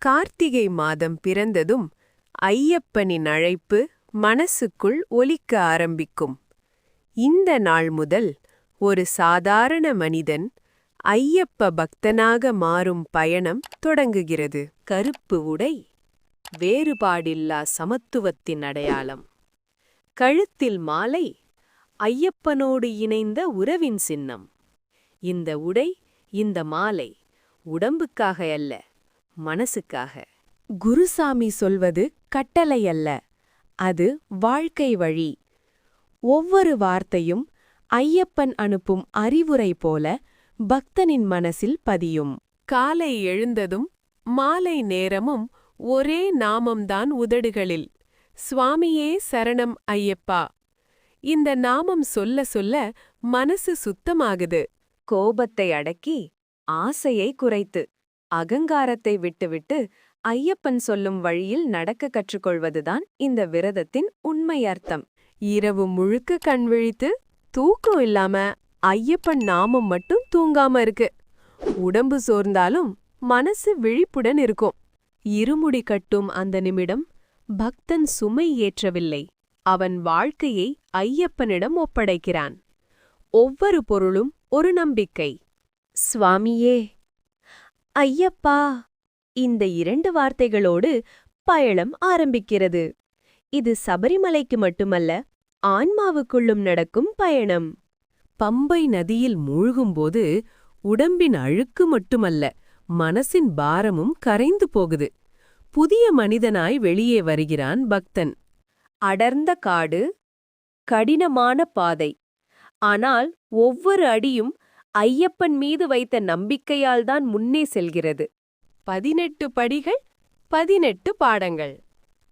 கார்த்திகை மாதம் பிறந்ததும் ஐயப்பனின் அழைப்பு மனசுக்குள் ஒலிக்க ஆரம்பிக்கும். இந்த நாள் முதல் ஒரு சாதாரண மனிதன் ஐயப்ப பக்தனாக மாறும் பயணம் தொடங்குகிறது. கருப்பு உடை வேறுபாடில்லா சமத்துவத்தின் அடையாளம். கழுத்தில் மாலை ஐயப்பனோடு இணைந்த உறவின் சின்னம். இந்த உடை, இந்த மாலை உடம்புக்காக அல்ல, மனசுக்காக. குருசாமி சொல்வது கட்டளை அல்ல, அது வாழ்க்கை வழி. ஒவ்வொரு வார்த்தையும் ஐயப்பன் அனுப்பும் அறிவுரை போல பக்தனின் மனசில் பதியும். காலை எழுந்ததும் மாலை நேரமும் ஒரே நாமம்தான் உதடுகளில். சுவாமியே சரணம் ஐயப்பா. இந்த நாமம் சொல்ல சொல்ல மனசு சுத்தமாகுது. கோபத்தை அடக்கி, ஆசையை குறைத்து, அகங்காரத்தை விட்டுவிட்டு ஐயப்பன் சொல்லும் வழியில் நடக்க கற்றுக்கொள்வதுதான் இந்த விரதத்தின் உண்மை அர்த்தம். இரவு முழுக்க கண் விழித்து தூக்கம் இல்லாம ஐயப்பன் நாமம் மட்டும் தூங்காம இருக்கு. உடம்பு சோர்ந்தாலும் மனசு விழிப்புடன் இருக்கும். இருமுடி கட்டும் அந்த நிமிடம் பக்தன் சுமை ஏற்றவில்லை, அவன் வாழ்க்கையை ஐயப்பனிடம் ஒப்படைக்கிறான். ஒவ்வொரு பொருளும் ஒரு நம்பிக்கை. சுவாமியே, ஐயப்பா, இந்த 2 வார்த்தைகளோடு பயணம் ஆரம்பிக்கிறது. இது சபரிமலைக்கு மட்டுமல்ல, ஆன்மாவுக்குள்ளும் நடக்கும் பயணம். பம்பை நதியில் மூழ்கும்போது உடம்பின் அழுக்கு மட்டுமல்ல, மனசின் பாரமும் கரைந்து போகுது. புதிய மனிதனாய் வெளியே வருகிறான் பக்தன். அடர்ந்த காடு, கடினமான பாதை. ஆனால் ஒவ்வொரு அடியும் ஐயப்பன் மீது வைத்த நம்பிக்கையால்தான் முன்னே செல்கிறது. 18 படிகள், 18 பாடங்கள்.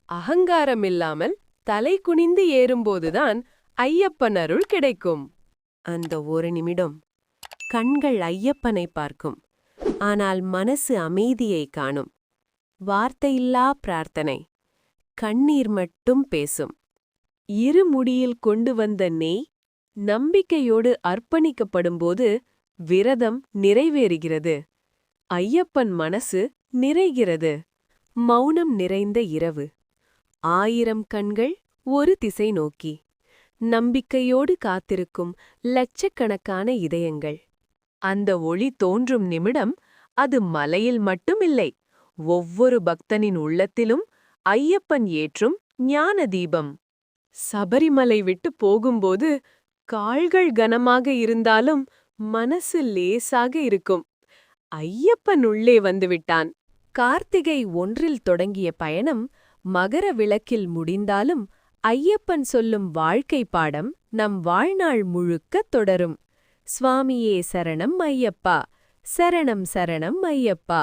அகங்காரமில்லாமல் தலை குனிந்து ஏறும்போதுதான் ஐயப்பன் அருள் கிடைக்கும். அந்த ஒரு நிமிடம் கண்கள் ஐயப்பனை பார்க்கும், ஆனால் மனசு அமைதியை காணும். வார்த்தையில்லா பிரார்த்தனை, கண்ணீர் மட்டும் பேசும். இருமுடியில் கொண்டு வந்த நெய் நம்பிக்கையோடு அர்ப்பணிக்கப்படும்போது விரதம் நிறைவேறுகிறது. ஐயப்பன் மனசு நிறைகிறது. மௌனம் நிறைந்த இரவு. 1000 கண்கள் ஒரு திசை நோக்கி. நம்பிக்கையோடு காத்திருக்கும் லட்சக்கணக்கான இதயங்கள். அந்த ஒளி தோன்றும் நிமிடம் அது மலையில் மட்டுமில்லை, ஒவ்வொரு பக்தனின் உள்ளத்திலும் ஐயப்பன் ஏற்றும் ஞான தீபம். சபரிமலை விட்டு போகும்போது கால்கள் கனமாக இருந்தாலும் மனசு லேசாக இருக்கும். ஐயப்பன் உள்ளே வந்துவிட்டான். கார்த்திகை 1 தொடங்கிய பயணம் மகர விளக்கில் முடிந்தாலும் ஐயப்பன் சொல்லும் வாழ்க்கை பாடம் நம் வாழ்நாள் முழுக்க தொடரும். சுவாமியே சரணம் ஐயப்பா, சரணம் சரணம் ஐயப்பா.